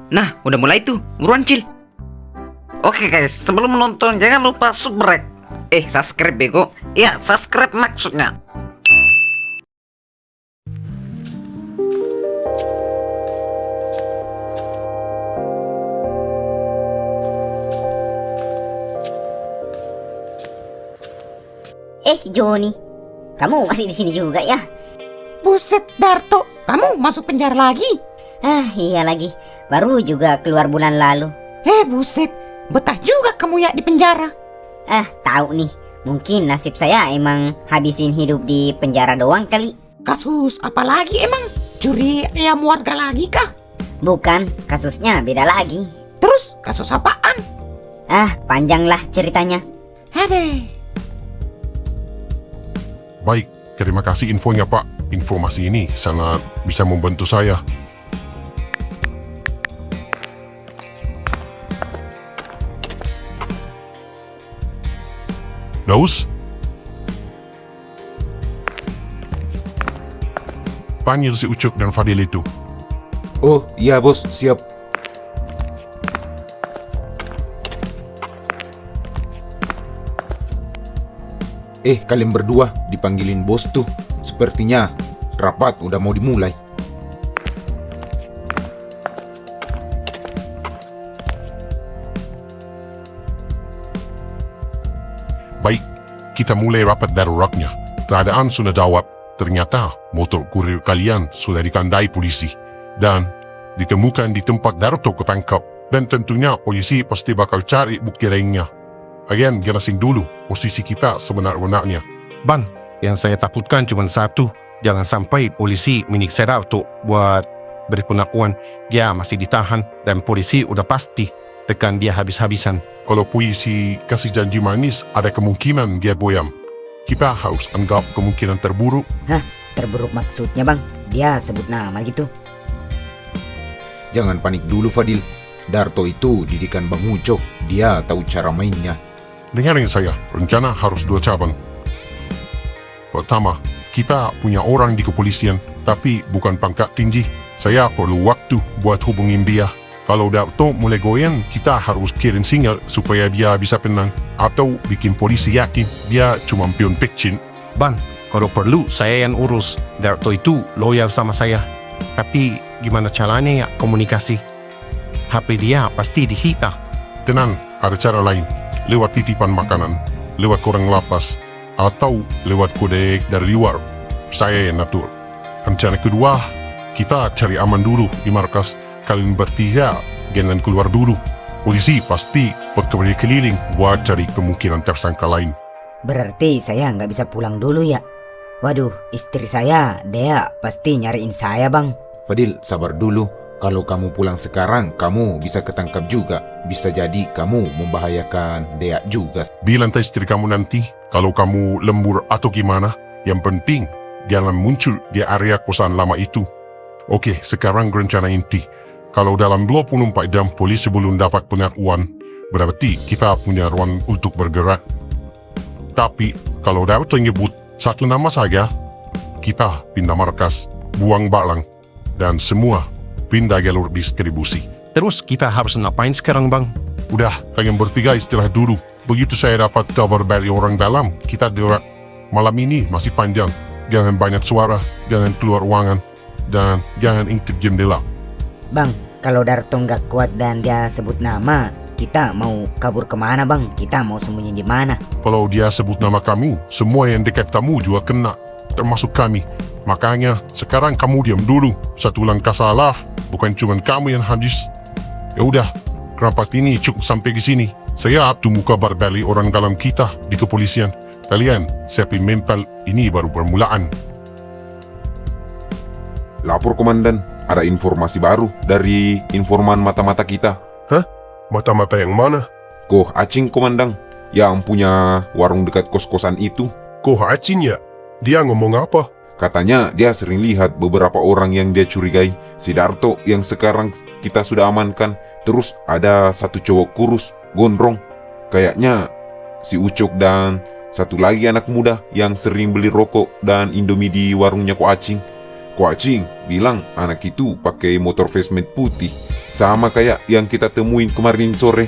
Nah, udah mulai tuh, buruan Cil. Oke guys, sebelum menonton jangan lupa subscribe. Subscribe bego. Ya, subscribe maksudnya. Joni, kamu masih di sini juga ya? Buset, Darto, kamu masuk penjara lagi? Iya lagi, baru juga keluar bulan lalu. Buset, betah juga kamu ya di penjara. Tahu nih, mungkin nasib saya emang habisin hidup di penjara doang kali. Kasus apa lagi emang? Curi ayam warga lagi kah? Bukan, kasusnya beda lagi. Terus kasus apaan? Panjang lah ceritanya. Adeh. Baik, terima kasih infonya Pak. Informasi ini sangat bisa membantu saya. Daus? Panggil si Ucok dan Fadil itu. Oh iya bos, siap. Kalian berdua dipanggilin bos tuh. Sepertinya rapat udah mau dimulai. Baik, kita mulai rapat daruratnya. Keadaan sudah jawab. Ternyata motor kurir kalian sudah dikandai polisi. Dan ditemukan di tempat Darto ketangkap. Dan tentunya polisi pasti bakal cari bukti lainnya. Agen, jelasin dulu posisi kita sebenar-benarnya. Ban, yang saya takutkan cuma satu. Jangan sampai polisi menyiksa Darto buat beri pengakuan dia masih ditahan dan polisi udah pasti tekan dia habis-habisan. Kalau polisi kasih janji manis, ada kemungkinan dia boyam. Kita harus anggap kemungkinan terburuk. Terburuk maksudnya bang? Dia sebut nama gitu. Jangan panik dulu Fadil. Darto itu didikan Bang Ucok. Dia tahu cara mainnya. Dengarin saya, rencana harus dua cabang. Pertama, kita punya orang di kepolisian, tapi bukan pangkat tinggi. Saya perlu waktu buat hubungin dia. Kalau Darto mulai goyang, kita harus kirim sinyal supaya dia bisa tenang. Atau bikin polisi yakin dia cuma pion pekcin. Ban, kalau perlu saya yang urus. Darto itu loyal sama saya. Tapi gimana caranya ya komunikasi? HP dia pasti disita. Tenang, ada cara lain. Lewat titipan makanan, lewat korang lapas, atau lewat kode dari luar. Saya yang atur. Rencana kedua, kita cari aman dulu di markas. Kalian bertiga, jangan keluar dulu. Polisi pasti berkeliling buat cari kemungkinan tersangka lain. Berarti saya nggak bisa pulang dulu ya? Waduh, istri saya, Dea pasti nyariin saya bang. Fadil, sabar dulu. Kalau kamu pulang sekarang, kamu bisa ketangkap juga. Bisa jadi kamu membahayakan Dea juga. Bilang ke istri kamu nanti, kalau kamu lembur atau gimana, yang penting jangan muncul di area kosan lama itu. Oke, sekarang rencana inti. Kalau dalam 24 jam polisi belum dapat pengakuan, berarti kita punya ruang untuk bergerak. Tapi, kalau Darto nyebut satu nama saja, kita pindah markas, buang balang, dan semua pindah jalur distribusi. Terus kita harus ngapain sekarang bang? Udah, kalian bertiga istirahat dulu. Begitu saya dapat kabar dari orang dalam, kita gerak. Malam ini masih panjang. Jangan banyak suara, jangan keluar ruangan, dan jangan intip jendela. Bang, kalau Darto nggak kuat dan dia sebut nama, kita mau kabur kemana bang? Kita mau sembunyi di mana? Kalau dia sebut nama kamu, semua yang dekat kamu juga kena, termasuk kami. Makanya sekarang kamu diam dulu. Satu langkah salah, bukan cuma kamu yang habis. Ya udah, rapat ini cukup sampai di sini. Saya tunggu kabar dari orang dalam kita di kepolisian. Kalian siapin mental, ini baru permulaan. Lapor komandan, ada informasi baru dari informan mata-mata kita. Mata-mata yang mana? Koh Acing komandan, yang punya warung dekat kos-kosan itu. Koh Acin ya? Dia ngomong apa? Katanya dia sering lihat beberapa orang yang dia curigai. Si Darto yang sekarang kita sudah amankan. Terus ada satu cowok kurus, gondrong. Kayaknya si Ucok dan satu lagi anak muda yang sering beli rokok dan Indomie di warungnya Ko Acing. Ko Acing bilang anak itu pakai motor Fastmate putih. Sama kayak yang kita temuin kemarin sore.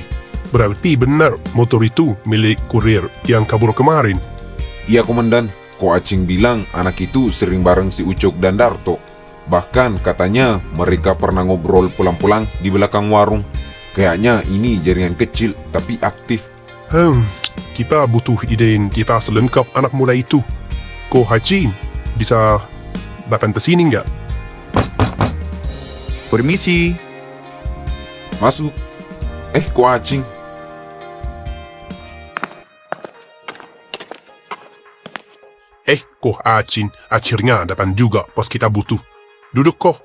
Berarti benar motor itu milik kurir yang kabur kemarin. Iya komandan, Ko Acing bilang anak itu sering bareng si Ucok dan Darto. Bahkan katanya mereka pernah ngobrol pulang-pulang di belakang warung. Kayaknya ini jaringan kecil tapi aktif. Kita butuh identitas lengkap anak muda itu. Ko Hacin, bisa datang ke sini nggak? Permisi. Masuk. Ko Acing. Ko Acin akhirnya datang juga pas kita butuh. Duduk ko.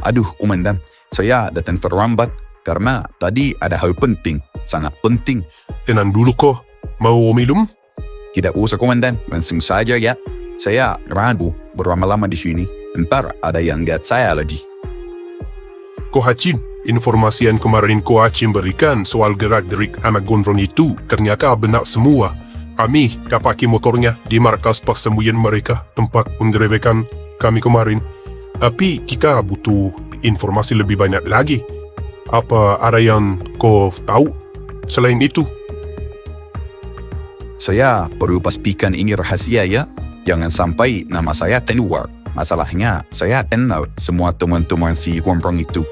Aduh, Komandan. Saya datang terlambat karena tadi ada hal penting. Sangat penting. Tenang dulu ko. Mau minum? Tidak usah, Komandan. Langsung saja ya. Saya ragu berlama-lama di sini. Ntar ada yang lihat saya lagi. Ko Hacin, informasi yang kemarin Ko Acin berikan soal gerak-gerik anak gondrong itu ternyata benar semua. Kami dapati motornya di markas persembunyian mereka, tempat penggerebekan kami kemarin. Tapi kita butuh informasi lebih banyak lagi. Apa ada yang kau tahu selain itu? Saya perlu pastikan ini rahasia ya. Jangan sampai nama saya keluar. Masalahnya, saya kenal semua teman-teman si gondrong itu.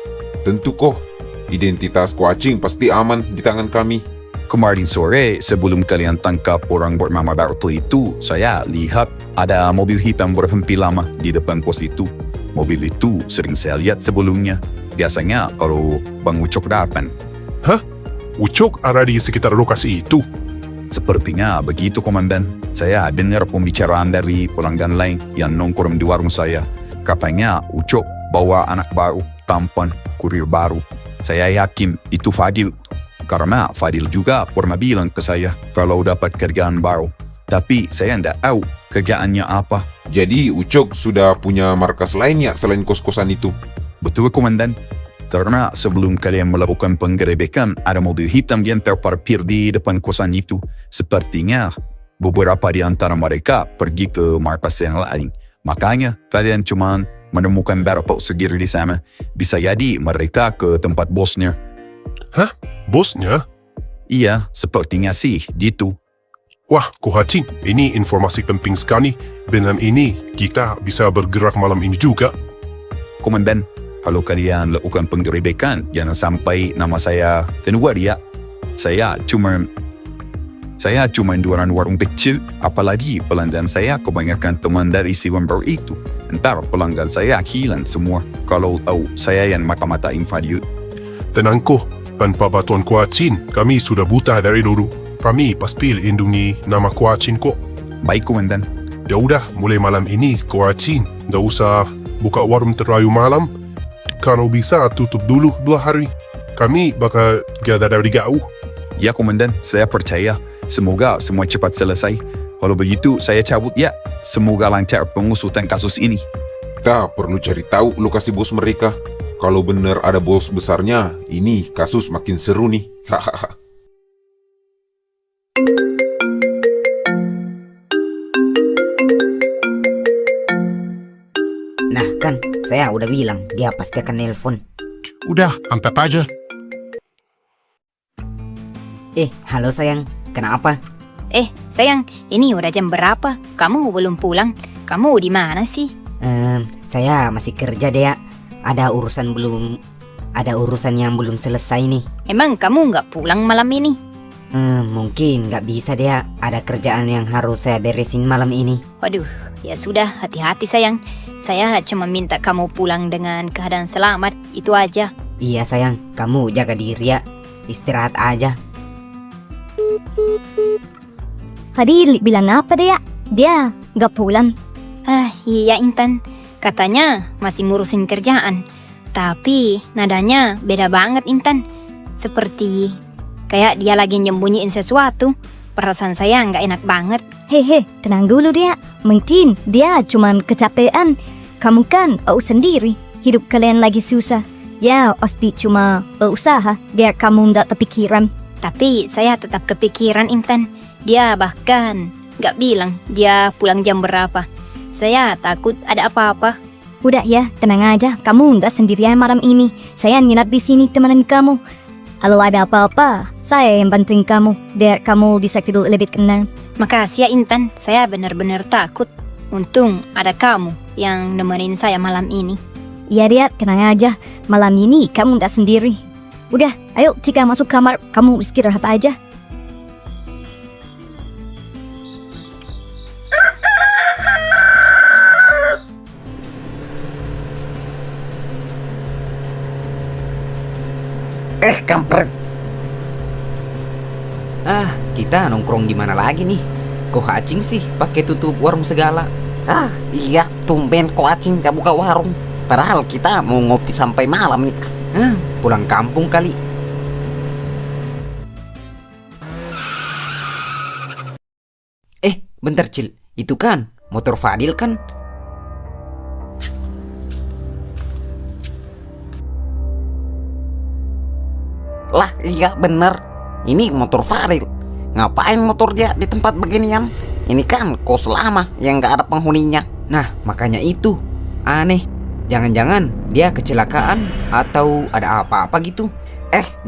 Tentu Ko. Identitas Ko Acing pasti aman di tangan kami. Kemarin sore, sebelum kalian tangkap orang bernama Darto itu, saya lihat ada mobil hitam berhenti lama di depan pos itu. Mobil itu sering saya lihat sebelumnya. Biasanya kalau Bang Ucok datang. Hah? Ucok ada di sekitar lokasi itu? Sepertinya begitu, Komandan. Saya dengar pembicaraan dari pelanggan lain yang nongkrong di warung saya. Katanya Ucok bawa anak baru, tampan, kurir baru. Saya yakin itu Fadil. Karena Fadil juga pernah bilang ke saya kalau dapat kerjaan baru. Tapi saya tidak tahu kerjaannya apa. Jadi Ucok sudah punya markas lainnya selain kos-kosan itu? Betul, Komandan. Karena sebelum kalian melakukan penggerebekan, ada mobil hitam yang terparkir di depan kosan itu. Sepertinya beberapa di antara mereka pergi ke markas yang lain. Makanya kalian cuma menemukan beberapa segiri di sana. Bisa jadi mereka ke tempat bosnya. Hah? Bosnya? Iya, sepertinya sih gitu. Wah, Ko Hacin, ini informasi penting sekali. Dengan ini, kita bisa bergerak malam ini juga. Komandan, kalau kalian lakukan penggerebekan, jangan sampai nama saya keluar ya. Saya cuma jualan warung kecil, apalagi pelanggan saya kebanyakan teman dari si Wember itu. Ntar pelanggan saya hilang semua kalau tahu saya yang mata-matain Fadil. Tenang ko, tanpa bantuan Ko Hacin, kami sudah buta dari dulu. Kami pasti lindungi nama Ko Hacin kok. Baik, Komandan. Ya udah, mulai malam ini Ko Hacin, nggak usah buka warung terlalu malam. Kalau bisa tutup dulu 2 hari. Kami bakal gada dari jauh. Ya, Komandan, saya percaya. Semoga semua cepat selesai. Kalau begitu, saya cabut ya. Semoga lancar pengusutan kasus ini. Kita perlu cari tahu lokasi bos mereka. Kalau benar ada bos besarnya, ini kasus makin seru nih. Hahaha. Nah kan, saya udah bilang dia pasti akan nelpon. Udah, angkat aja. Halo sayang, kenapa? Sayang, ini udah jam berapa? Kamu belum pulang? Kamu di mana sih? Saya masih kerja deh ya. Ada urusan yang belum selesai nih. Emang kamu nggak pulang malam ini? Mungkin nggak bisa deh ya. Ada kerjaan yang harus saya beresin malam ini. Waduh, ya sudah, hati-hati sayang. Saya cuma minta kamu pulang dengan keadaan selamat, itu aja. Iya sayang, kamu jaga diri ya. Istirahat aja. Fadil bilang apa dia? Dia nggak pulang. Iya Intan. Katanya masih ngurusin kerjaan. Tapi nadanya beda banget Intan. Seperti kayak dia lagi nyembunyiin sesuatu. Perasaan saya nggak enak banget. Hehe, tenang dulu dia. Mungkin dia cuman kecapean. Kamu kan tahu sendiri, hidup kalian lagi susah. Ya, pasti cuma usaha biar kamu nggak kepikiran. Tapi saya tetap kepikiran Intan. Dia bahkan nggak bilang dia pulang jam berapa. Saya takut ada apa-apa. Udah ya, tenang aja. Kamu nggak sendirian malam ini. Saya nginap di sini temenin kamu. Kalau ada apa-apa, saya yang bantuin kamu. Biar kamu bisa tidur lebih tenang. Makasih ya Intan, saya benar-benar takut. Untung ada kamu yang nemenin saya malam ini. Iya dia, tenang aja. Malam ini kamu nggak sendiri. Udah, ayo Cika masuk kamar. Kamu istirahat aja. Kampret. Kita nongkrong di mana lagi nih? Kok Acing sih pakai tutup warung segala? Iya, tumben kok Acing gak buka warung. Padahal kita mau ngopi sampai malam nih. Pulang kampung kali. Bentar Cil, itu kan motor Fadil kan? Lah iya bener, ini motor Fadil. Ngapain motor dia di tempat beginian? Ini kan kos lama yang gak ada penghuninya. Nah, makanya itu aneh. Jangan-jangan dia kecelakaan atau ada apa-apa gitu.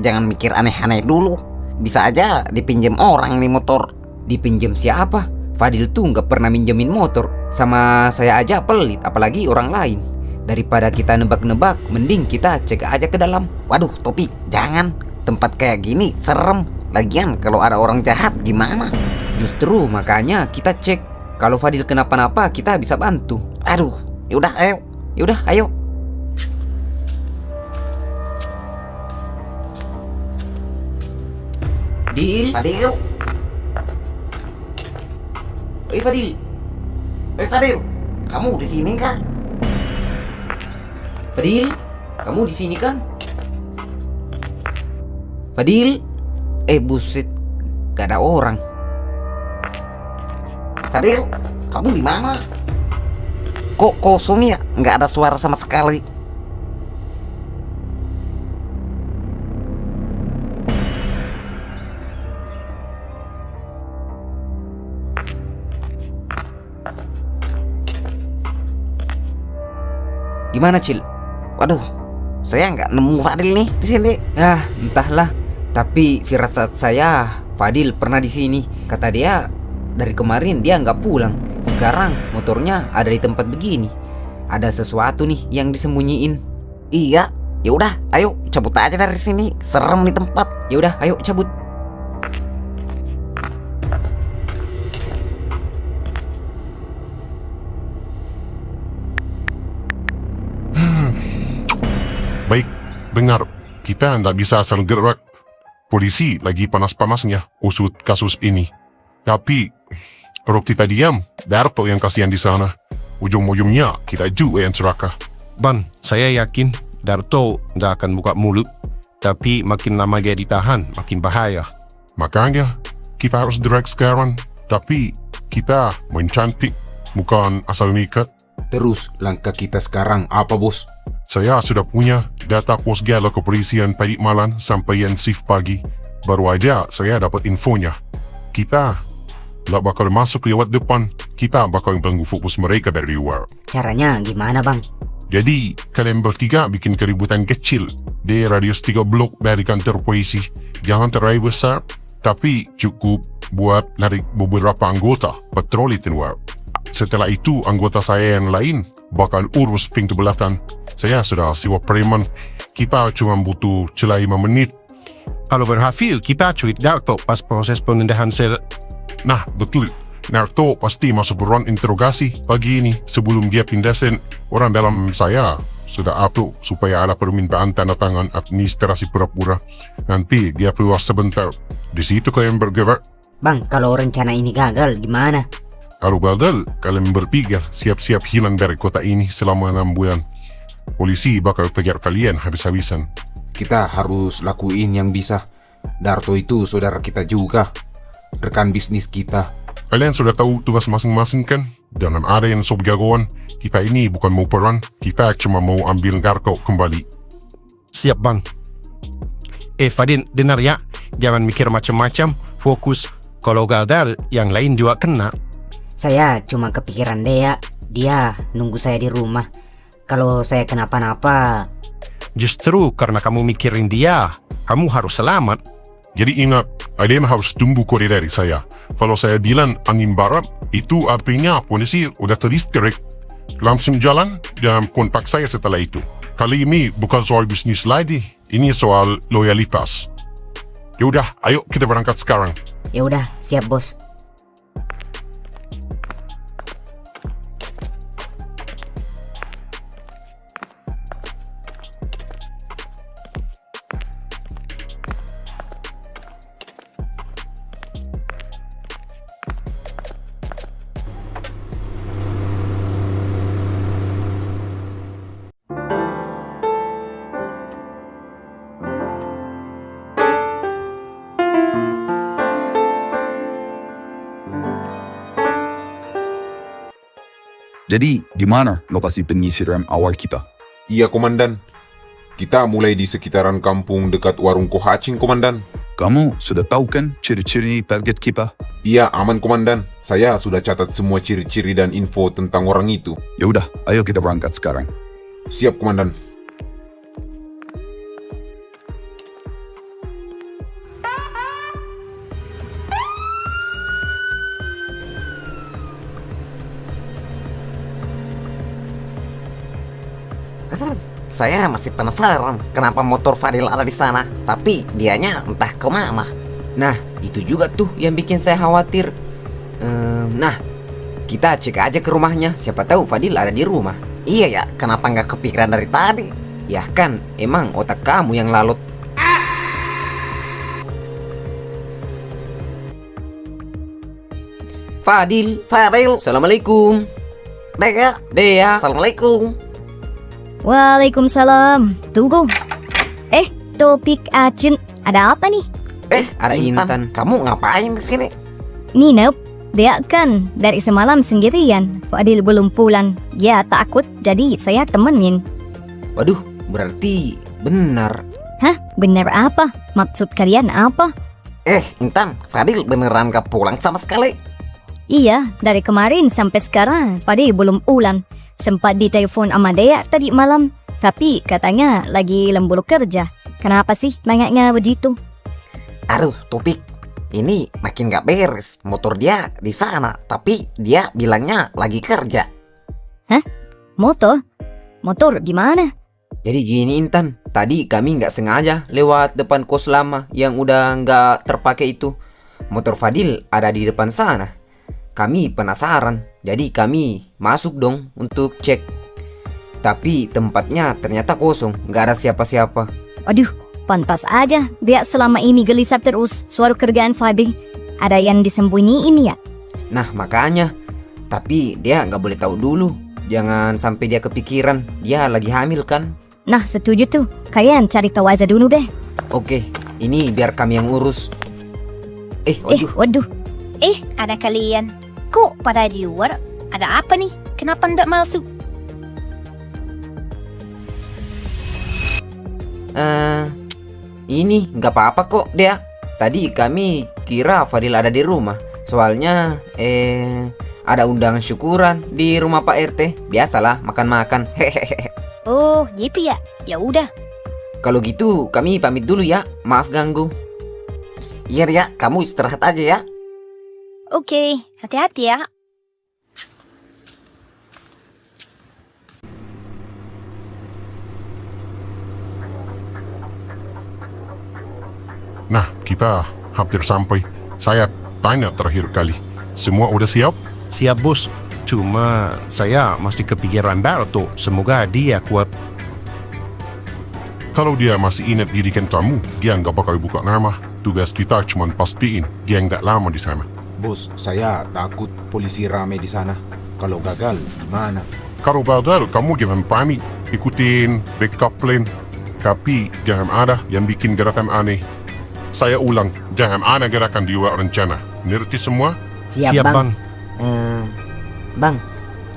Jangan mikir aneh-aneh dulu. Bisa aja dipinjam orang nih motor. Dipinjam siapa? Fadil tuh nggak pernah minjemin motor. Sama saya aja pelit, apalagi orang lain. Daripada kita nebak-nebak, mending kita cek aja ke dalam. Waduh, Topi, jangan. Tempat kayak gini serem. Lagian kalau ada orang jahat gimana? Justru makanya kita cek. Kalau Fadil kenapa-napa, kita bisa bantu. Aduh, yaudah ayo. Yaudah, ayo. Fadil. Fadil. Fadil, kamu di sini kan? Fadil, kamu di sini kan? Fadil, buset, gak ada orang. Fadil, kamu di mana? Kok kosong ya? Nggak ada suara sama sekali. Gimana Cil? Waduh, saya nggak nemu Fadil nih di sini. Entahlah. Tapi firasat saya Fadil pernah di sini. Kata dia dari kemarin dia nggak pulang. Sekarang motornya ada di tempat begini. Ada sesuatu nih yang disembunyiin. Iya, yaudah, ayo cabut aja dari sini. Serem nih tempat. Yaudah, ayo cabut. Baik, dengar. Kita tidak bisa asal gerak. Polisi lagi panas-panasnya usut kasus ini. Tapi, kalau kita diam, Darto yang kasihan di sana. Ujung-ujungnya kita juga yang celaka. Ban, saya yakin Darto tidak akan buka mulut. Tapi makin lama dia ditahan, makin bahaya. Makanya, kita harus direct sekarang. Tapi, kita mencantik, bukan asal nikat. Terus, langkah kita sekarang apa, Bos? Saya sudah punya data pos gala kepolisian Padik Malan sampai yang shift pagi. Baru aja saya dapat infonya. Kita tak bakal masuk lewat depan. Kita bakal ganggu fokus mereka dari luar. Caranya gimana bang? Jadi, kalian bertiga bikin keributan kecil di radius 3 blok dari kantor polisi. Jangan terlalu besar, tapi cukup buat narik beberapa anggota patroli keluar. Setelah itu, anggota saya yang lain bakal urus pintu belakang. Saya sudah sewa preman. Kita cuma butuh celah 5 menit. Kalau berhasil, kita cuit Darto pas proses pemindahan sel. Nah, betul. Narto pasti masuk ruang interogasi pagi ini. Sebelum dia pindah sen, orang dalam saya sudah upload supaya ada permintaan tanda tangan administrasi pura-pura. Nanti dia keluar sebentar. Di situ kalian bergerak. Bang, kalau rencana ini gagal gimana? Kalau gagal, kalian bertiga siap-siap hilang dari kota ini selama 6 bulan. Polisi bakal kejar kalian habis-habisan. Kita harus lakuin yang bisa. Darto itu saudara kita juga. Rekan bisnis kita. Kalian sudah tahu tugas masing-masing kan? Jangan ada yang sok jagoan. Kita ini bukan mau perang. Kita cuma mau ambil Darto kembali. Siap bang. Fadil, dengar ya. Jangan mikir macam-macam. Fokus. Kalau gagal, yang lain juga kena. Saya cuma kepikiran Dea. Dia nunggu saya di rumah. Kalau saya kenapa-napa, Justru karena kamu mikirin dia, kamu harus selamat. Jadi ingat, Aiden harus tunggu kode dari saya. Kalau saya bilang angin barat, itu artinya polisi udah terdistract. Langsung jalan dan kontak saya setelah itu. Kali ini bukan soal bisnis lagi, ini soal loyalitas. Yaudah, ayo kita berangkat sekarang. ya udah siap bos. Jadi, di mana lokasi penyisiran awal kita? Iya, Komandan. Kita mulai di sekitaran kampung dekat warung Kohacing, Komandan. Kamu sudah tahu kan ciri-ciri target kita? Iya, aman, Komandan. Saya sudah catat semua ciri-ciri dan info tentang orang itu. Ya udah, ayo kita berangkat sekarang. Siap, Komandan. Saya masih penasaran kenapa motor Fadil ada di sana, tapi dianya entah kemana. Nah, itu juga tuh yang bikin saya khawatir. Nah, kita cek aja ke rumahnya. Siapa tahu Fadil ada di rumah. Iya ya, kenapa nggak kepikiran dari tadi? Ya kan, emang otak kamu yang lalot. Fadil, Assalamualaikum. Dea, Assalamualaikum. Waalaikumsalam. Tunggu. Topik Acun, ada apa nih? ada Intan. Kamu ngapain di sini? Nino, dia kan dari semalam sendirian. Fadil belum pulang. Dia takut, jadi saya temenin. Waduh, berarti benar. Hah? Bener apa? Maksud kalian apa? Intan, Fadil beneran gak pulang sama sekali? Iya, dari kemarin sampai sekarang Fadil belum pulang. Sempat ditelepon sama dia tadi malam, tapi katanya lagi lembur kerja. Kenapa sih banyaknya begitu? Aduh, Topik, ini makin gak beres. Motor dia di sana, tapi dia bilangnya lagi kerja. Hah? Motor? Motor di mana? Jadi gini Intan, tadi kami nggak sengaja lewat depan kos lama yang udah nggak terpakai itu. Motor Fadil ada di depan sana. Kami penasaran, jadi kami masuk dong untuk cek. Tapi tempatnya ternyata kosong, nggak ada siapa-siapa. Aduh, pantas aja dia selama ini gelisah terus soal kerjaan Fadil. Ada yang disembunyiin ya? Nah makanya, tapi dia nggak boleh tahu dulu. Jangan sampai dia kepikiran, dia lagi hamil kan? Nah setuju tuh, kalian cari tahu aja dulu deh. Oke, ini biar kami yang urus. Waduh. Ada kalian. Kok pada di luar? Ada apa nih? Kenapa ndak masuk? Ini nggak apa-apa kok, Dea. Tadi kami kira Fadil ada di rumah. Soalnya, ada undangan syukuran di rumah Pak RT. Biasalah, makan-makan. Hehehe. Oh, gitu ya. Ya udah. Kalau gitu, kami pamit dulu ya. Maaf ganggu. Iya ya, kamu istirahat aja ya. Oke, hati-hati ya. Nah, kita hampir sampai. Saya tanya terakhir kali. Semua udah siap? Siap bos, cuma saya masih kepikiran Barto. Semoga dia kuat. Kalau dia masih ingat didikan tamu, dia nggak bakal buka nama. Tugas kita cuma pastiin dia nggak lama di sana. Bos, saya takut polisi rame di sana. Kalau gagal, gimana? Kalau badal, kamu jangan panik. Ikutin backup plan. Tapi jangan ada yang bikin gerakan aneh. Saya ulang, jangan ada gerakan di luar rencana. Ngerti semua? Siap bang. Bang,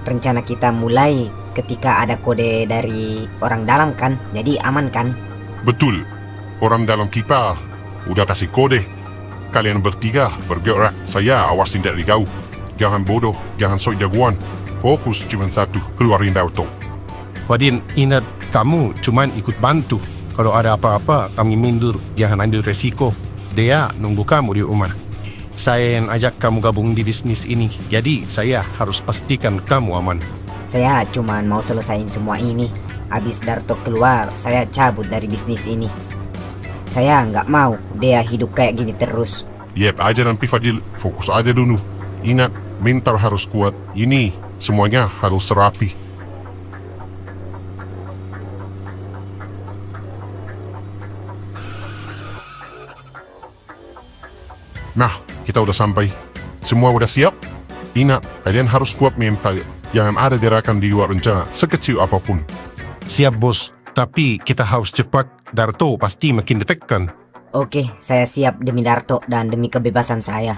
rencana kita mulai ketika ada kode dari orang dalam kan? Jadi aman kan? Betul. Orang dalam kita udah kasih kode. Kalian bertiga bergerak. Saya awasin dari kau. Jangan bodoh, jangan sok jagoan. Fokus cuma satu, keluarin Barto. Fadil, ingat kamu cuman ikut bantu. Kalau ada apa-apa, kami mundur. Jangan ambil resiko. Dia nunggu kamu di rumah. Saya yang ajak kamu gabung di bisnis ini. Jadi, saya harus pastikan kamu aman. Saya cuman mau selesain semua ini. Habis Darto keluar, saya cabut dari bisnis ini. Saya nggak mau dia hidup kayak gini terus. Yep aja nanti Fadil, fokus aja dulu. Ingat, mental harus kuat. Ini semuanya harus rapi. Nah, kita udah sampai. Semua udah siap? Ingat, kalian harus kuat mental. Jangan ada gerakan di luar rencana, sekecil apapun. Siap, bos. Tapi kita harus cepat. Darto pasti makin ditekan. Oke, saya siap demi Darto dan demi kebebasan saya.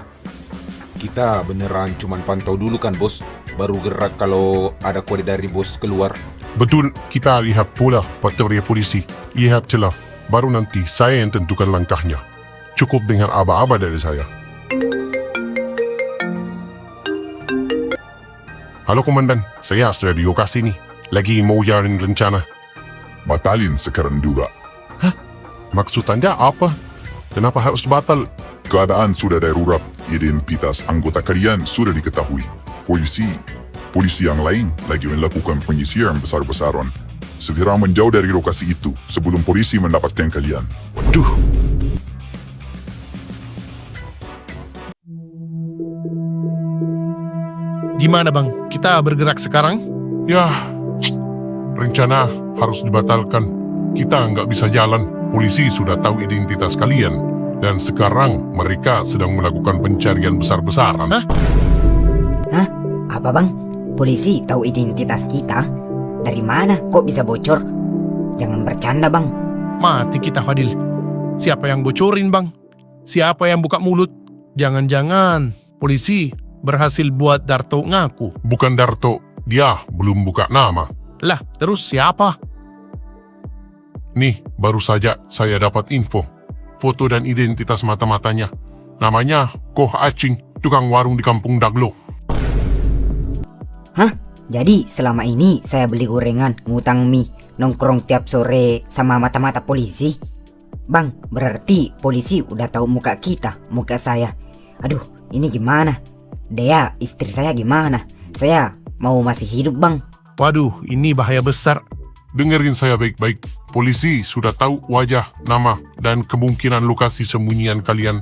Kita beneran cuman pantau dulu kan bos, baru gerak kalau ada kode dari bos keluar. Betul, kita lihat pula patroli polisi. Lihat celah, baru nanti saya yang tentukan langkahnya. Cukup dengan aba-aba dari saya. Halo Komandan, saya sudah di lokasi nih. Lagi mau jalan rencana. Batalin sekarang juga. Hah? Maksud Anda apa? Kenapa harus batal? Keadaan sudah darurat. Identitas anggota kalian sudah diketahui. Polisi yang lain lagi melakukan penyisiran besar-besaran. Segera menjauh dari lokasi itu sebelum polisi mendapatkan kalian. Waduh. Gimana bang? Kita bergerak sekarang? Ya, rencana harus dibatalkan. Kita nggak bisa jalan. Polisi sudah tahu identitas kalian. Dan sekarang mereka sedang melakukan pencarian besar-besaran. Hah? Apa bang? Polisi tahu identitas kita? Dari mana? Kok bisa bocor? Jangan bercanda bang. Mati kita Fadil. Siapa yang bocorin bang? Siapa yang buka mulut? Jangan-jangan polisi berhasil buat Darto ngaku. Bukan Darto, dia belum buka nama. Lah, terus siapa? Nih, baru saja saya dapat info. Foto dan identitas mata-matanya. Namanya Koh Acing, tukang warung di Kampung Daglo. Hah? Jadi selama ini saya beli gorengan, ngutang mie, nongkrong tiap sore sama mata-mata polisi? Bang, berarti polisi udah tahu muka kita, muka saya. Aduh, ini gimana? Dea, istri saya gimana? Saya mau masih hidup bang. Waduh, ini bahaya besar. Dengerin saya baik-baik. Polisi sudah tahu wajah, nama, dan kemungkinan lokasi sembunyian kalian.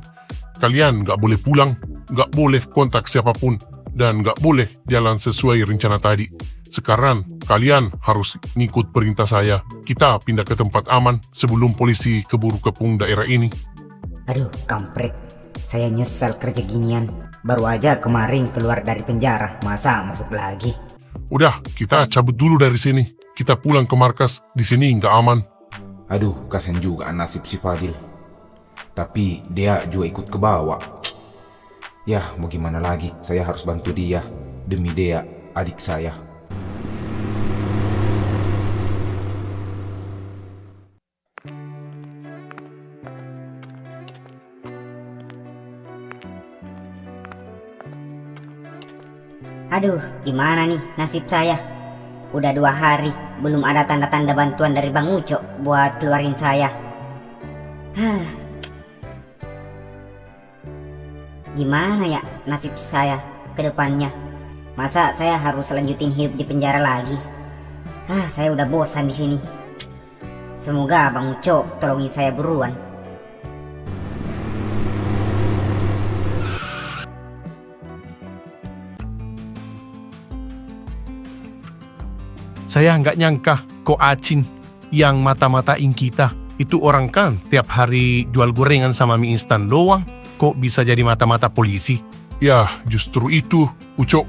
Kalian nggak boleh pulang, nggak boleh kontak siapapun, dan nggak boleh jalan sesuai rencana tadi. Sekarang kalian harus ngikut perintah saya. Kita pindah ke tempat aman sebelum polisi keburu kepung daerah ini. Aduh, kampret. Saya nyesal kerja ginian. Baru aja kemarin keluar dari penjara, masa masuk lagi? Udah, kita cabut dulu dari sini. Kita pulang ke markas, di sini nggak aman. Aduh, kasihan juga nasib si Fadil. Tapi dia juga ikut ke bawah. Ya, mau gimana lagi? Saya harus bantu dia demi dia, adik saya. Aduh, gimana nih nasib saya? Udah 2 hari, belum ada tanda-tanda bantuan dari Bang Ucok buat keluarin saya. Gimana ya nasib saya ke depannya? Masa saya harus lanjutin hidup di penjara lagi? Saya udah bosan di sini. Semoga Bang Ucok tolongin saya buruan. Saya nggak nyangka Ko Acing yang mata-matain kita. Itu orang kan tiap hari jual gorengan sama mie instan doang. Kok bisa jadi mata-mata polisi? Ya, justru itu, Ucok.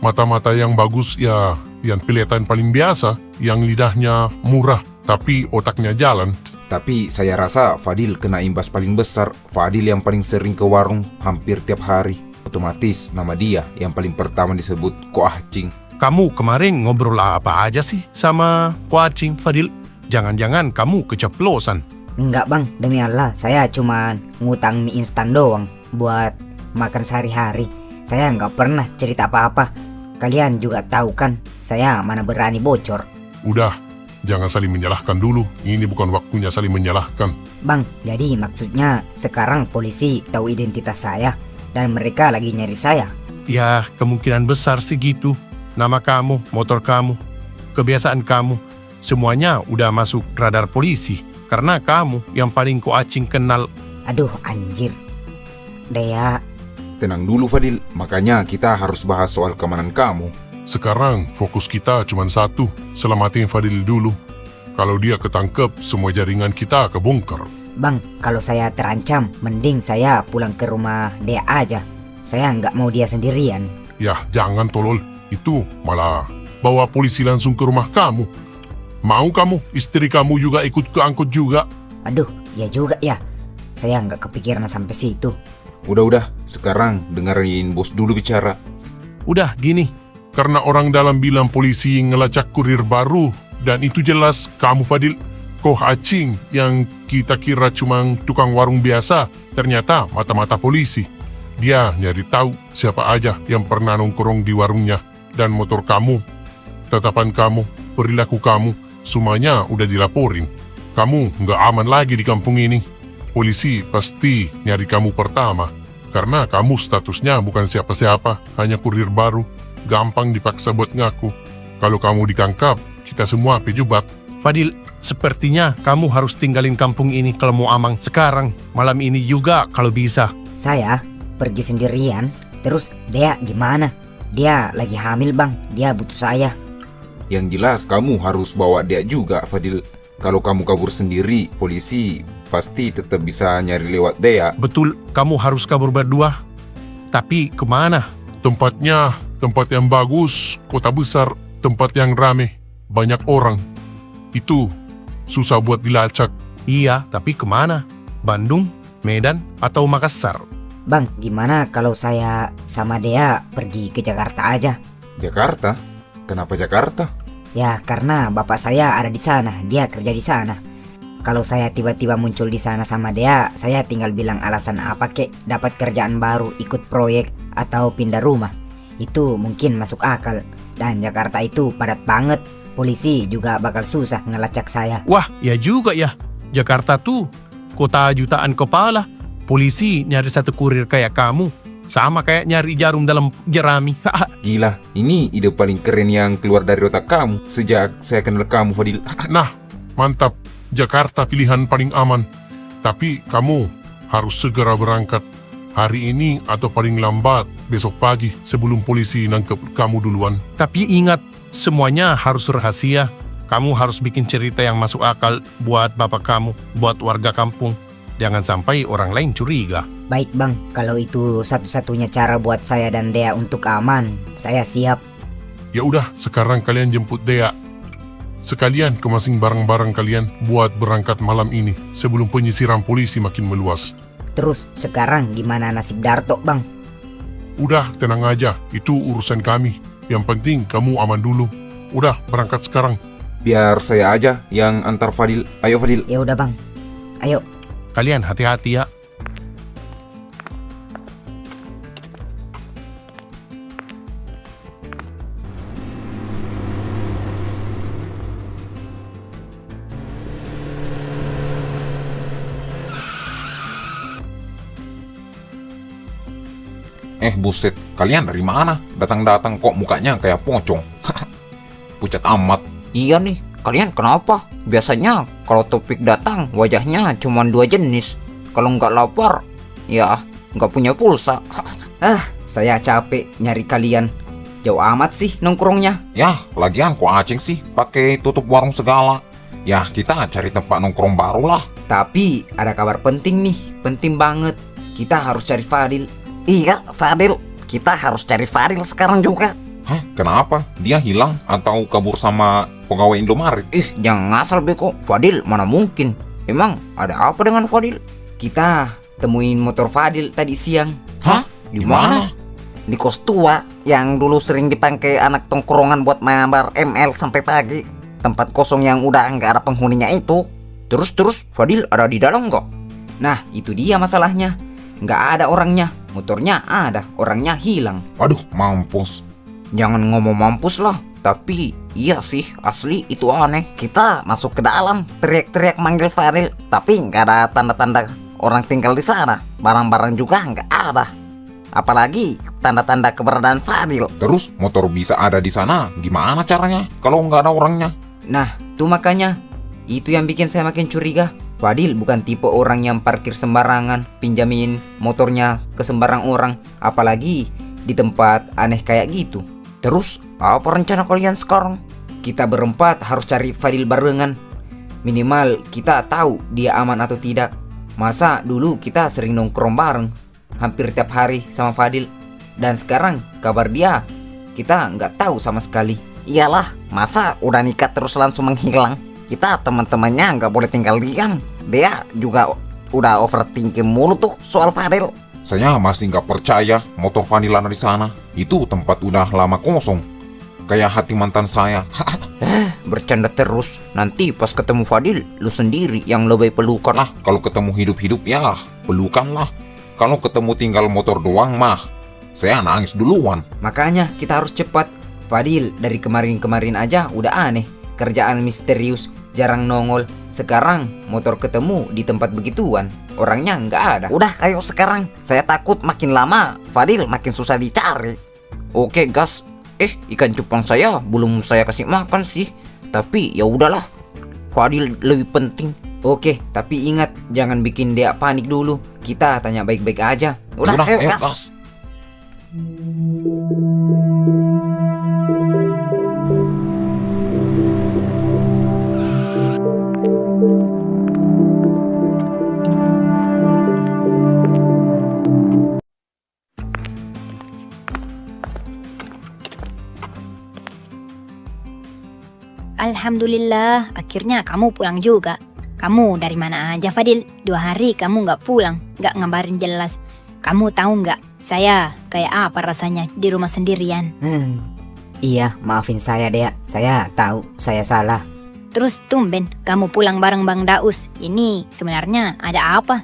Mata-mata yang bagus ya yang kelihatan paling biasa, yang lidahnya murah, tapi otaknya jalan. Tapi saya rasa Fadil kena imbas paling besar. Fadil yang paling sering ke warung hampir tiap hari. Otomatis nama dia yang paling pertama disebut Ko Acing. Kamu kemarin ngobrol apa aja sih sama Ko Acing, Fadil? Jangan-jangan kamu keceplosan? Enggak bang, demi Allah, saya cuma ngutang mie instan doang buat makan sehari-hari. Saya nggak pernah cerita apa-apa. Kalian juga tahu kan, saya mana berani bocor. Udah, jangan saling menyalahkan dulu. Ini bukan waktunya saling menyalahkan. Bang, jadi maksudnya sekarang polisi tahu identitas saya dan mereka lagi nyari saya. Ya, kemungkinan besar sih gitu. Nama kamu, motor kamu, kebiasaan kamu, semuanya udah masuk radar polisi. Karena kamu yang paling ko acing kenal. Aduh, anjir. Dea, Tenang dulu Fadil, makanya kita harus bahas soal keamanan kamu. Sekarang fokus kita cuma satu, selamatin Fadil dulu. Kalau dia ketangkep, semua jaringan kita kebongkar. Bang, kalau saya terancam, mending saya pulang ke rumah Dea aja. Saya nggak mau dia sendirian. Yah, jangan tolol. Itu malah bawa polisi langsung ke rumah kamu. Mau kamu, istri kamu juga ikut ke angkot juga? Aduh, ya juga ya. Saya nggak kepikiran sampai situ. Udah, sekarang dengerin bos dulu bicara. Udah, gini. Karena orang dalam bilang polisi ngelacak kurir baru, dan itu jelas kamu Fadil. Koh Acing yang kita kira cuma tukang warung biasa, ternyata mata-mata polisi. Dia nyari tahu siapa aja yang pernah nongkrong di warungnya, dan motor kamu, tatapan kamu, perilaku kamu, semuanya udah dilaporin. Kamu nggak aman lagi di kampung ini. Polisi pasti nyari kamu pertama, karena kamu statusnya bukan siapa-siapa, hanya kurir baru. Gampang dipaksa buat ngaku. Kalau kamu ditangkap, kita semua pejubat. Fadil, sepertinya kamu harus tinggalin kampung ini kalau mau aman sekarang. Malam ini juga kalau bisa. Saya pergi sendirian, terus Dea gimana? Dia lagi hamil bang, dia butuh saya. Yang jelas kamu harus bawa dia juga Fadil. Kalau kamu kabur sendiri, polisi pasti tetap bisa nyari lewat Dea. Betul, kamu harus kabur berdua. Tapi kemana? Tempatnya tempat yang bagus, kota besar, tempat yang rame, banyak orang. Itu susah buat dilacak. Iya, tapi kemana? Bandung, Medan, atau Makassar? Bang, gimana kalau saya sama Dea pergi ke Jakarta aja? Jakarta? Kenapa Jakarta? Ya, karena bapak saya ada di sana, dia kerja di sana. Kalau saya tiba-tiba muncul di sana sama Dea, saya tinggal bilang alasan apa kek, dapat kerjaan baru, ikut proyek, atau pindah rumah. Itu mungkin masuk akal. Dan Jakarta itu padat banget. Polisi juga bakal susah ngelacak saya. Wah, ya juga ya. Jakarta tuh kota jutaan kepala. Polisi nyari satu kurir kayak kamu sama kayak nyari jarum dalam jerami. Gila, ini ide paling keren yang keluar dari otak kamu sejak saya kenal kamu Fadil. Nah, mantap. Jakarta pilihan paling aman. Tapi kamu harus segera berangkat. Hari ini atau paling lambat besok pagi sebelum polisi nangkep kamu duluan. Tapi ingat, semuanya harus rahasia. Kamu harus bikin cerita yang masuk akal buat bapak kamu, buat warga kampung. Jangan sampai orang lain curiga. Baik bang, kalau itu satu-satunya cara buat saya dan Dea untuk aman, saya siap. Ya udah, sekarang kalian jemput Dea. Sekalian kemasing barang-barang kalian buat berangkat malam ini sebelum penyisiran polisi makin meluas. Terus sekarang gimana nasib Darto bang? Udah, tenang aja, itu urusan kami. Yang penting kamu aman dulu. Udah, berangkat sekarang. Biar saya aja yang antar Fadil. Ayo Fadil. Ya udah bang, ayo. Kalian hati-hati ya. Buset, kalian dari mana? Datang-datang kok mukanya kayak pocong. Pucat amat. Iya nih, kalian kenapa? Biasanya kalau Topik datang wajahnya cuma 2 jenis. Kalau nggak lapar, ya nggak punya pulsa. Saya capek nyari kalian. Jauh amat sih nongkrongnya. Ya, lagian kok Acing sih pakai tutup warung segala. Ya, kita cari tempat nongkrong baru lah. Tapi ada kabar penting nih, penting banget. Kita harus cari Fadil. Iya, Fadil. Kita harus cari Fadil sekarang juga. Hah? Kenapa? Dia hilang atau kabur sama pegawai Indomaret? Jangan ngasal beko. Fadil mana mungkin. Emang ada apa dengan Fadil? Kita temuin motor Fadil tadi siang. Hah? Di mana? Di kos tua yang dulu sering dipakai anak tongkrongan buat mabar ML sampai pagi. Tempat kosong yang udah nggak ada penghuninya itu. Terus Fadil ada di dalam nggak? Nah, itu dia masalahnya. Nggak ada orangnya. Motornya ada, orangnya hilang. Waduh, mampus. Jangan ngomong mampus lah. Tapi iya sih, asli itu aneh. Kita masuk ke dalam, teriak-teriak manggil Fadil, tapi nggak ada tanda-tanda orang tinggal di sana. Barang-barang juga nggak ada. Apalagi tanda-tanda keberadaan Fadil. Terus motor bisa ada di sana, gimana caranya kalau nggak ada orangnya? Nah, tuh makanya itu yang bikin saya makin curiga. Fadil bukan tipe orang yang parkir sembarangan, pinjamin motornya ke sembarang orang, apalagi di tempat aneh kayak gitu. Terus apa rencana kalian sekarang? Kita berempat harus cari Fadil barengan. Minimal kita tahu dia aman atau tidak. Masa dulu kita sering nongkrong bareng, hampir tiap hari sama Fadil. Dan sekarang kabar dia kita nggak tahu sama sekali. Iyalah, masa udah nikah terus langsung menghilang? Kita teman-temannya nggak boleh tinggal diam. Dia juga udah overthinking mulu tuh soal Fadil. Saya masih nggak percaya motor Fadil ada di sana. Itu tempat udah lama kosong, kayak hati mantan saya. Bercanda terus. Nanti pas ketemu Fadil, lu sendiri yang lebih pelukan. Lah, kalau ketemu hidup-hidup ya pelukan lah. Kalau ketemu tinggal motor doang mah, saya nangis duluan. Makanya kita harus cepat. Fadil dari kemarin-kemarin aja udah aneh. Kerjaan misterius, jarang nongol. Sekarang motor ketemu di tempat begituan, orangnya nggak ada. Udah, ayo sekarang. Saya takut makin lama Fadil makin susah dicari. Oke, gas. Ikan cupang saya belum saya kasih makan sih. Tapi ya udahlah. Fadil lebih penting. Oke, tapi ingat jangan bikin dia panik dulu. Kita tanya baik-baik aja. Udah, ayo gas. gas. Alhamdulillah, akhirnya kamu pulang juga. Kamu dari mana aja, Fadil? 2 hari kamu nggak pulang, nggak ngabarin jelas. Kamu tahu nggak, saya kayak apa rasanya di rumah sendirian? Iya, maafin saya, Dea. Saya tahu, saya salah. Terus tumben, kamu pulang bareng Bang Daus. Ini sebenarnya ada apa?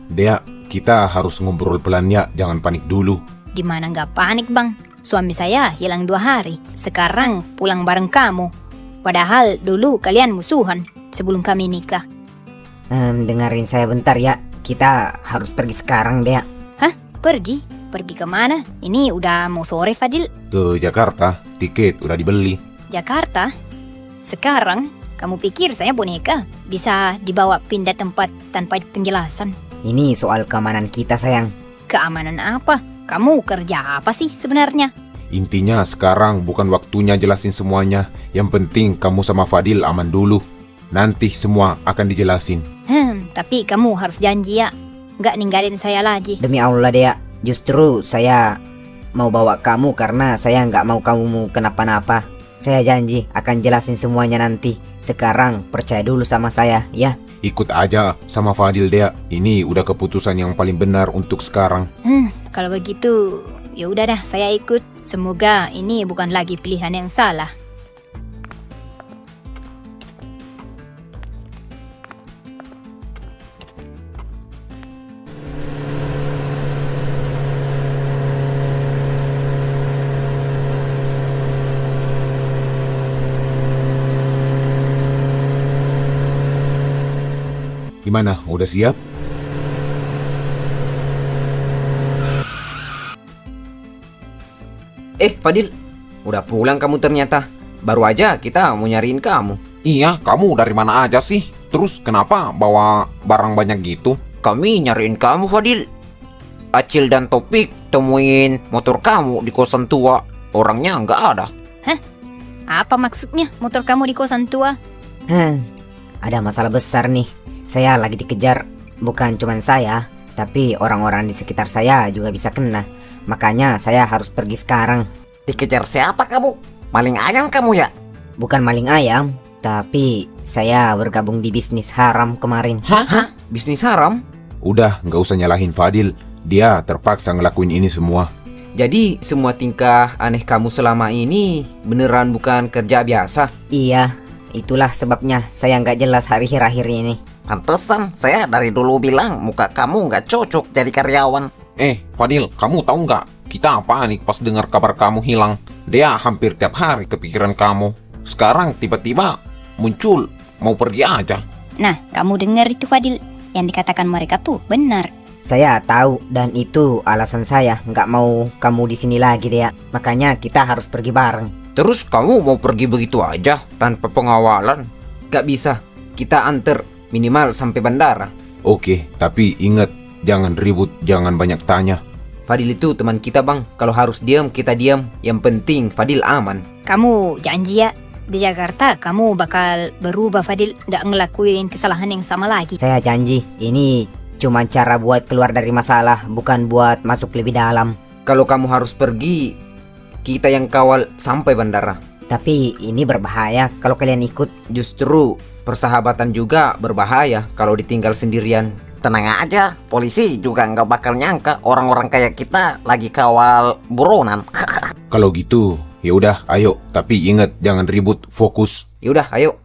Dea, kita harus ngobrol pelan ya, jangan panik dulu. Dimana nggak panik, Bang? Suami saya hilang 2 hari. Sekarang pulang bareng kamu. Padahal dulu kalian musuhan sebelum kami nikah. Dengerin saya bentar ya. Kita harus pergi sekarang, Dea. Hah? Pergi? Pergi kemana? Ini udah mau sore, Fadil. Ke Jakarta, tiket udah dibeli. Jakarta? Sekarang? Kamu pikir saya boneka? Bisa dibawa pindah tempat tanpa penjelasan? Ini soal keamanan kita, sayang. Keamanan apa? Kamu kerja apa sih sebenarnya? Intinya sekarang bukan waktunya jelasin semuanya. Yang penting kamu sama Fadil aman dulu. Nanti semua akan dijelasin. Tapi kamu harus janji ya, nggak ninggalin saya lagi. Demi Allah, Dea. Justru saya mau bawa kamu karena saya nggak mau kamu kenapa-napa. Saya janji akan jelasin semuanya nanti. Sekarang percaya dulu sama saya, ya. Ikut aja sama Fadil, Dea. Ini udah keputusan yang paling benar untuk sekarang. Kalau begitu, ya udah dah, saya ikut. Semoga ini bukan lagi pilihan yang salah. Gimana? Udah siap? Fadil, udah pulang kamu ternyata. Baru aja kita mau nyariin kamu. Iya, kamu dari mana aja sih? Terus kenapa bawa barang banyak gitu? Kami nyariin kamu, Fadil. Acil dan Topik temuin motor kamu di kosan tua. Orangnya nggak ada. Hah? Apa maksudnya motor kamu di kosan tua? Ada masalah besar nih. Saya lagi dikejar. Bukan cuma saya, tapi orang-orang di sekitar saya juga bisa kena. Makanya saya harus pergi sekarang. Dikejar siapa kamu? Maling ayam kamu ya? Bukan maling ayam, tapi saya bergabung di bisnis haram kemarin. Hah? Bisnis haram? Udah, nggak usah nyalahin Fadil. Dia terpaksa ngelakuin ini semua. Jadi semua tingkah aneh kamu selama ini beneran bukan kerja biasa? Iya, itulah sebabnya saya nggak jelas hari-akhir ini. Pantesan saya dari dulu bilang muka kamu nggak cocok jadi karyawan. Fadil, kamu tahu nggak? Kita panik pas dengar kabar kamu hilang. Dia hampir tiap hari kepikiran kamu. Sekarang tiba-tiba muncul mau pergi aja. Nah, kamu dengar itu Fadil. Yang dikatakan mereka tuh benar. Saya tahu dan itu alasan saya nggak mau kamu di sini lagi Dea. Makanya kita harus pergi bareng. Terus kamu mau pergi begitu aja tanpa pengawalan? Gak bisa, kita anter minimal sampai bandara. Oke, tapi ingat, jangan ribut, jangan banyak tanya. Fadil itu teman kita bang, kalau harus diam kita diam. Yang penting Fadil aman. Kamu janji ya, di Jakarta kamu bakal berubah Fadil, nggak ngelakuin kesalahan yang sama lagi. Saya janji, ini cuma cara buat keluar dari masalah, bukan buat masuk lebih dalam. Kalau kamu harus pergi, kita yang kawal sampai bandara. Tapi ini berbahaya kalau kalian ikut. Justru persahabatan juga berbahaya kalau ditinggal sendirian. Tenang aja, polisi juga nggak bakal nyangka orang-orang kayak kita lagi kawal buronan. Kalau gitu, ya udah, ayo. Tapi ingat, jangan ribut, fokus. Yaudah, ayo.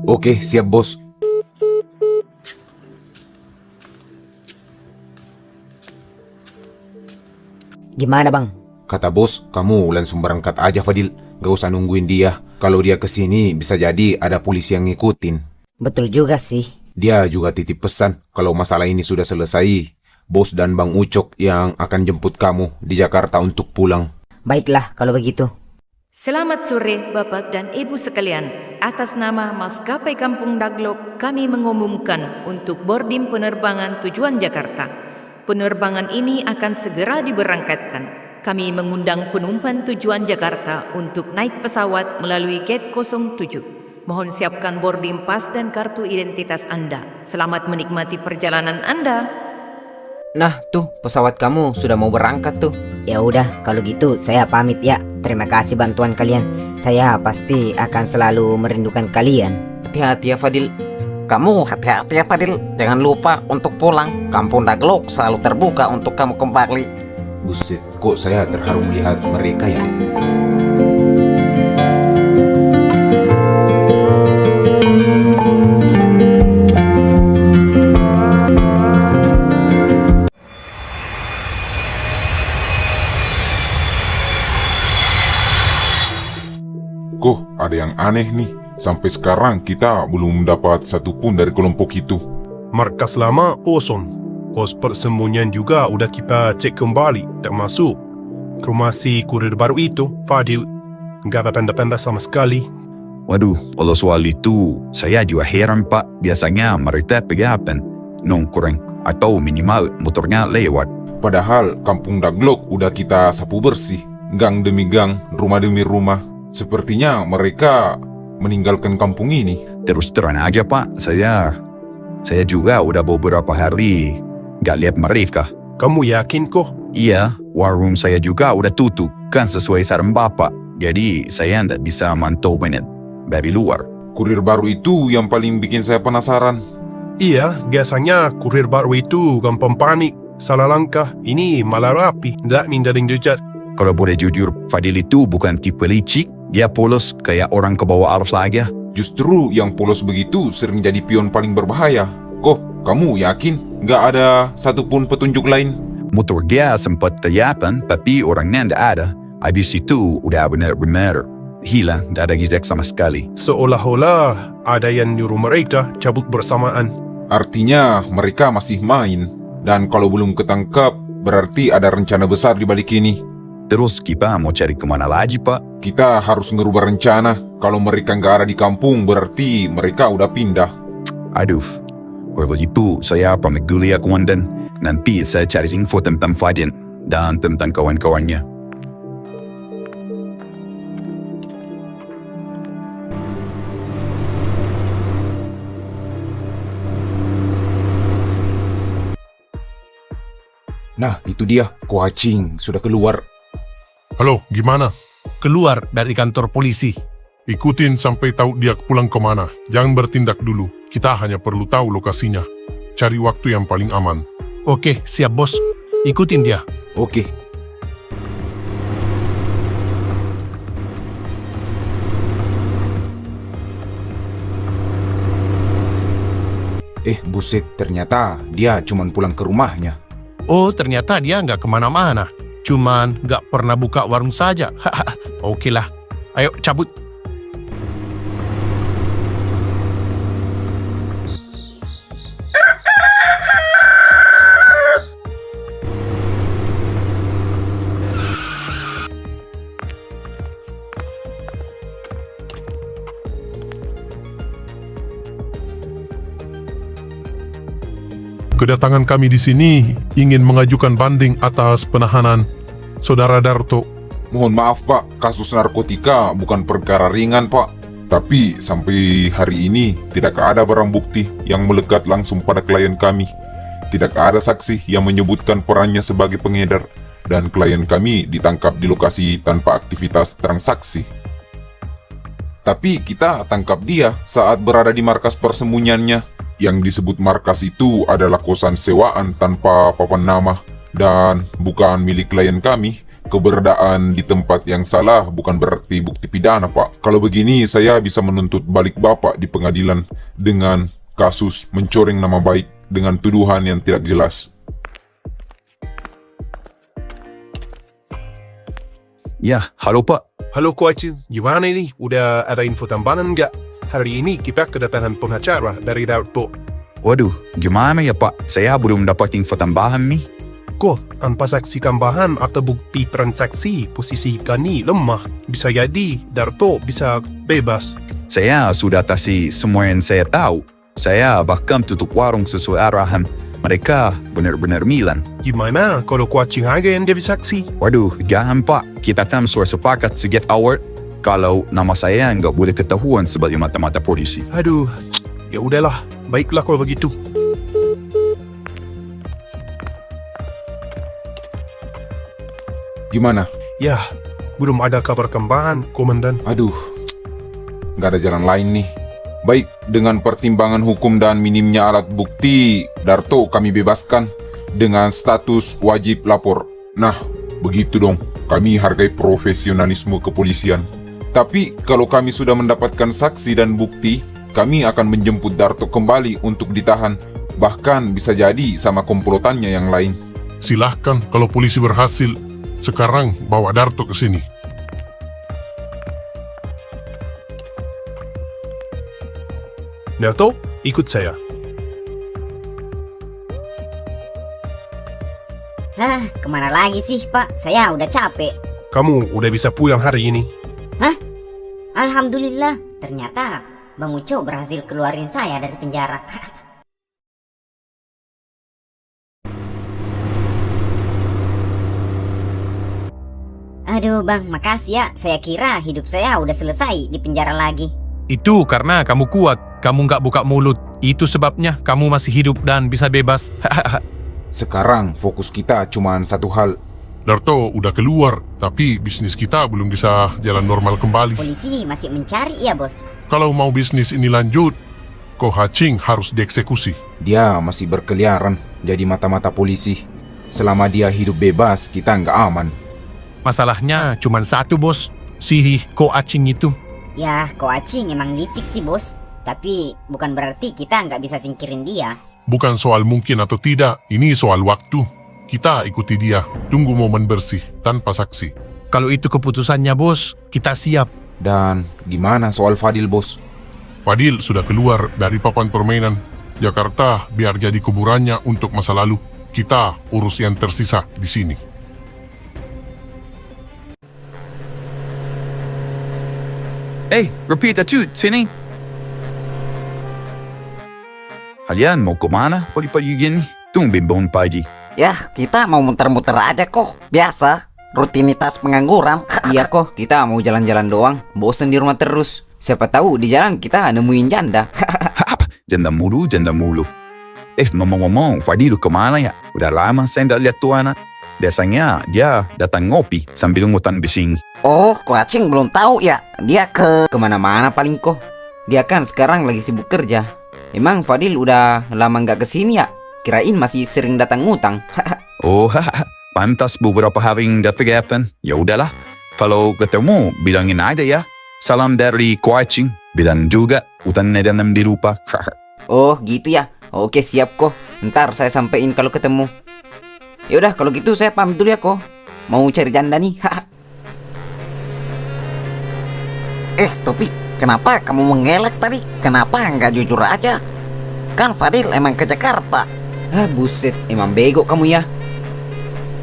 Oke, siap bos. Gimana bang? Kata bos, kamu langsung berangkat aja Fadil. Gak usah nungguin dia. Kalau dia kesini bisa jadi ada polisi yang ngikutin. Betul juga sih. Dia juga titip pesan kalau masalah ini sudah selesai, bos dan Bang Ucok yang akan jemput kamu di Jakarta untuk pulang. Baiklah kalau begitu. Selamat sore Bapak dan Ibu sekalian. Atas nama Maskapai Kampung Daglok, kami mengumumkan untuk boarding penerbangan tujuan Jakarta. Penerbangan ini akan segera diberangkatkan. Kami mengundang penumpang tujuan Jakarta untuk naik pesawat melalui gate 07. Mohon siapkan boarding pass dan kartu identitas Anda. Selamat menikmati perjalanan Anda. Nah, tuh pesawat kamu sudah mau berangkat tuh. Ya udah, kalau gitu saya pamit ya. Terima kasih bantuan kalian. Saya pasti akan selalu merindukan kalian. Hati-hati ya Fadil. Kamu hati-hati ya Fadil. Jangan lupa untuk pulang. Kampung Daglok selalu terbuka untuk kamu kembali. Buset, kok saya terharu melihat mereka ya. Kok ada yang aneh nih. Sampai sekarang kita belum mendapat satupun dari kelompok itu. Markas lama kosong. Pos persembunyian juga udah kita cek kembali, termasuk formasi kurir baru itu. Fadil nggak ada tanda-tanda sama sekali. Waduh, kalau soal itu saya juga heran Pak. Biasanya mereka pegapan nongkrong atau minimal motornya lewat. Padahal Kampung Daglok udah kita sapu bersih, gang demi gang, rumah demi rumah. Sepertinya mereka meninggalkan kampung ini. Terus terang aja Pak, saya juga udah beberapa hari gak lihat mereka. Kamu yakin kok? Iya, warung saya juga udah tutup, kan sesuai saran Bapak. Jadi saya nggak bisa mantau banget dari luar. Kurir baru itu yang paling bikin saya penasaran. Iya, biasanya kurir baru itu gampang panik, salah langkah. Ini malah rapi, nggak ninggalin jejak. Kalau boleh jujur, Fadil itu bukan tipe licik. Dia polos kayak orang ke bawah arus aja. Justru yang polos begitu sering jadi pion paling berbahaya. Kok kamu yakin nggak ada satupun petunjuk lain? Motor dia sempat kelihatan, tapi orangnya nggak ada. Habis itu udah benar-benar hilang, nggak ada jejak sama sekali. Seolah-olah ada yang nyuruh mereka cabut bersamaan. Artinya mereka masih main. Dan kalau belum ketangkap, berarti ada rencana besar di balik ini. Terus kita mau cari kemana lagi Pak? Kita harus ngerubah rencana. Kalau mereka nggak ada di kampung, berarti mereka udah pindah. Aduh, Kalau begitu, saya pamit dulu ya komandan. Nanti saya cari info tentang Fadil dan tentang kawan-kawannya. Nah, itu dia. Ko Acing sudah keluar. Halo, gimana? Keluar dari kantor polisi. Ikutin sampai tahu dia pulang kemana. Jangan bertindak dulu. Kita hanya perlu tahu lokasinya. Cari waktu yang paling aman. Oke, siap bos. Ikutin dia. Oke. Buset, ternyata dia cuman pulang ke rumahnya. Oh, ternyata dia nggak kemana-mana. Cuman nggak pernah buka warung saja. Oke lah. Ayo, cabut. Kedatangan kami di sini ingin mengajukan banding atas penahanan Saudara Darto. Mohon maaf Pak, kasus narkotika bukan perkara ringan Pak. Tapi sampai hari ini tidak ada barang bukti yang melekat langsung pada klien kami. Tidak ada saksi yang menyebutkan perannya sebagai pengedar. Dan klien kami ditangkap di lokasi tanpa aktivitas transaksi. Tapi kita tangkap dia saat berada di markas persembunyiannya. Yang disebut markas itu adalah kosan sewaan tanpa papan nama dan bukan milik klien kami. Keberadaan di tempat yang salah bukan berarti bukti pidana, Pak. Kalau begini, saya bisa menuntut balik Bapak di pengadilan dengan kasus mencoreng nama baik dengan tuduhan yang tidak jelas. Ya, halo Pak. Halo Ko Acing, gimana ini? Udah ada info tambahan nggak? Hari ini kita kedatangan pengacara dari Darto. Waduh, gimana ya Pak? Saya belum dapat info tambahan nih. Kok, tanpa saksi tambahan atau bukti transaksi, posisi kami lemah. Bisa jadi Darto bisa bebas. Saya sudah kasih semua yang saya tahu. Saya bahkan tutup warung sesuai arahan. Mereka benar-benar milan. Gimana kalau Ko Acing aja yang jadi saksi? Waduh, jangan Pak. Kita kan sudah sepakat to get award. Kalau nama saya nggak boleh ketahuan sebagai mata-mata polisi. Aduh, ya udahlah. Baiklah kalau begitu. Gimana? Ya, belum ada kabar kembahan, Komandan. Aduh, nggak ada jalan lain nih. Baik, dengan pertimbangan hukum dan minimnya alat bukti, Darto kami bebaskan dengan status wajib lapor. Nah, begitu dong. Kami hargai profesionalisme kepolisian. Tapi kalau kami sudah mendapatkan saksi dan bukti, kami akan menjemput Darto kembali untuk ditahan. Bahkan bisa jadi sama komplotannya yang lain. Silahkan kalau polisi berhasil. Sekarang bawa Darto ke sini. Darto, ikut saya. Kemana lagi sih Pak? Saya udah capek. Kamu udah bisa pulang hari ini. Alhamdulillah, ternyata Bang Uco berhasil keluarin saya dari penjara. Aduh Bang, makasih ya. Saya kira hidup saya udah selesai di penjara lagi. Itu karena kamu kuat, kamu nggak buka mulut. Itu sebabnya kamu masih hidup dan bisa bebas. Sekarang fokus kita cuma satu hal. Darto udah keluar, tapi bisnis kita belum bisa jalan normal kembali. Polisi masih mencari ya bos. Kalau mau bisnis ini lanjut, Ko Acing harus dieksekusi. Dia masih berkeliaran jadi mata-mata polisi. Selama dia hidup bebas, kita nggak aman. Masalahnya cuma satu bos, si Ko Acing itu. Ya, Ko Acing emang licik sih bos. Tapi bukan berarti kita nggak bisa singkirin dia. Bukan soal mungkin atau tidak, ini soal waktu. Kita ikuti dia, tunggu momen bersih, tanpa saksi. Kalau itu keputusannya bos, kita siap. Dan gimana soal Fadil bos? Fadil sudah keluar dari papan permainan. Jakarta biar jadi kuburannya untuk masa lalu. Kita urus yang tersisa di sini. Repeat that too, sini. Kalian mau kemana pagi-pagi gini? Tumben bangun pagi. Ya, kita mau muter-muter aja kok. Biasa, rutinitas pengangguran. Iya kok, kita mau jalan-jalan doang. Bosen di rumah terus. Siapa tahu di jalan kita nemuin janda. Janda mulu, janda mulu. Ngomong-ngomong, Fadil kemana ya? Udah lama saya nggak lihat tuh anak. Biasanya dia datang ngopi sambil ngutan bising. Oh, Kuacing belum tahu ya. Dia Kemana-mana paling kok. Dia kan sekarang lagi sibuk kerja. Emang Fadil udah lama nggak kesini ya? Kirain masih sering datang ngutang. Oh, pantas beberapa hari nggak vergeten. Ya udahlah, kalau ketemu bilangin aja ya. Salam dari Kuacing. Bilang juga utang nedanam di lupa. Oh gitu ya. Oke siap kok. Ntar saya sampein kalau ketemu. Yaudah kalau gitu saya pamit dulu ya kok. Mau cari janda nih. Topik, kenapa kamu mengelak tadi? Kenapa nggak jujur aja? Kan Fadil emang ke Jakarta. Buset, emang bego kamu ya.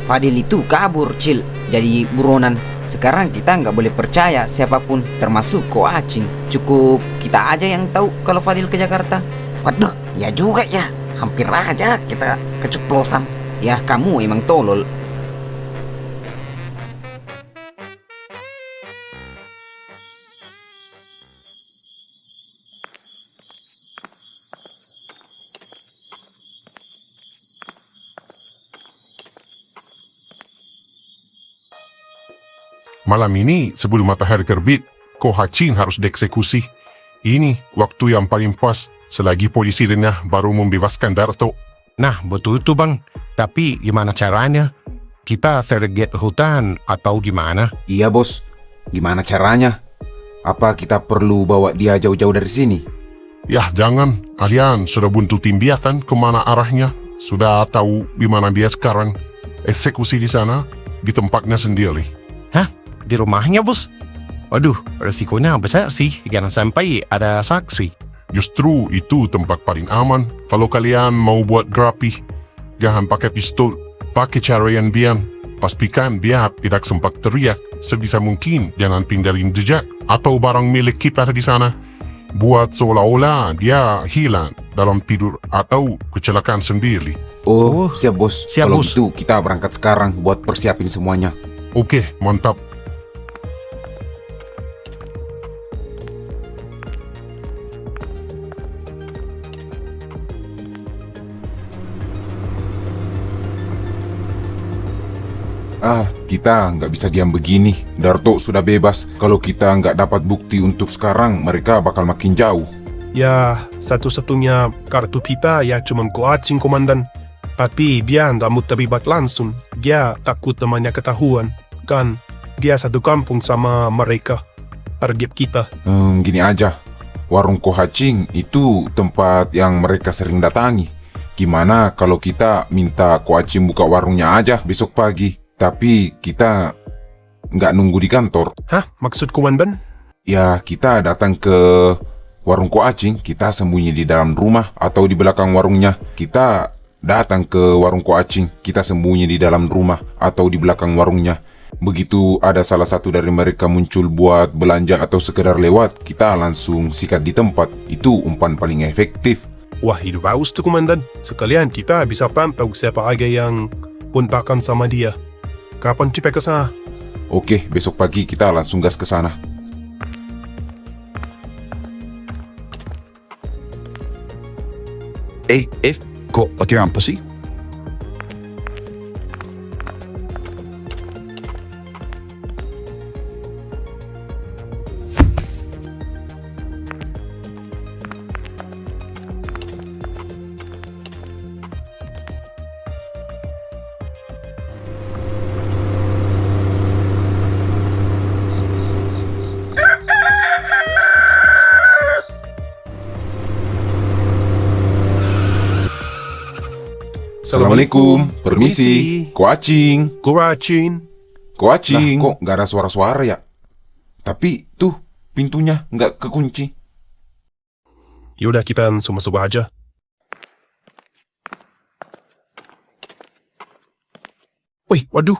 Fadil itu kabur, Cil. Jadi buronan. Sekarang kita nggak boleh percaya siapapun, termasuk Kuacing. Cukup kita aja yang tahu kalau Fadil ke Jakarta. Waduh, ya juga ya. Hampir aja kita keceplosan. Ya kamu emang tolol. Malam ini sebelum matahari terbit, Ko Hacin harus dieksekusi. Ini waktu yang paling pas selagi polisi Renah baru membebaskan Darto. Nah, betul itu bang. Tapi gimana caranya? Kita target hutan atau gimana? Iya bos, gimana caranya? Apa kita perlu bawa dia jauh-jauh dari sini? Yah jangan, kalian sudah buntu tim dia kan kemana arahnya. Sudah tahu di mana dia sekarang. Eksekusi di sana, di tempatnya sendiri. Hah? Di rumahnya bos? Waduh, resikonya besar sih. Jangan sampai ada saksi. Justru itu tempat paling aman. Kalau kalian mau buat grapi, jangan pakai pistol, pakai cara yang biar. Pastikan dia tidak sempat teriak. Sebisa mungkin jangan pindahin jejak atau barang milik kita di sana. Buat seolah-olah dia hilang dalam tidur atau kecelakaan sendiri. Oh, siap bos. Siap, Kalau bos. gitu kita berangkat sekarang buat persiapin semuanya. Oke, mantap. Kita nggak bisa diam begini. Darto sudah bebas. Kalau kita nggak dapat bukti untuk sekarang, mereka bakal makin jauh. Ya, satu-satunya kartu kita ya cuma Kuacing komandan. Tapi dia nggak mau terlibat langsung. Dia takut temannya ketahuan. Kan, dia satu kampung sama mereka. Target kita. Gini aja. Warung Ko Hacing itu tempat yang mereka sering datangi. Gimana kalau kita minta Ko Hacing buka warungnya aja besok pagi? Tapi kita nggak nunggu di kantor. Hah? Maksud komandan? Ya, kita datang ke warung Ko Hacing, kita sembunyi di dalam rumah atau di belakang warungnya. Kita datang ke warung Ko Hacing, kita sembunyi di dalam rumah atau di belakang warungnya. Begitu ada salah satu dari mereka muncul buat belanja atau sekedar lewat, kita langsung sikat di tempat. Itu umpan paling efektif. Wah, itu bagus tuh komandan. Sekalian kita bisa pantau siapa aja yang kontakan sama dia. Kapan tipe ke sana? Oke, besok pagi kita langsung gas ke sana. Kok pakai apa sih? Assalamualaikum, permisi, Ko Hacing. Kuacing. Ko Hacing. Nah, kok nggak ada suara-suara ya? Tapi tuh pintunya nggak kekunci. Yaudah kita langsung masuk aja. Wih, waduh.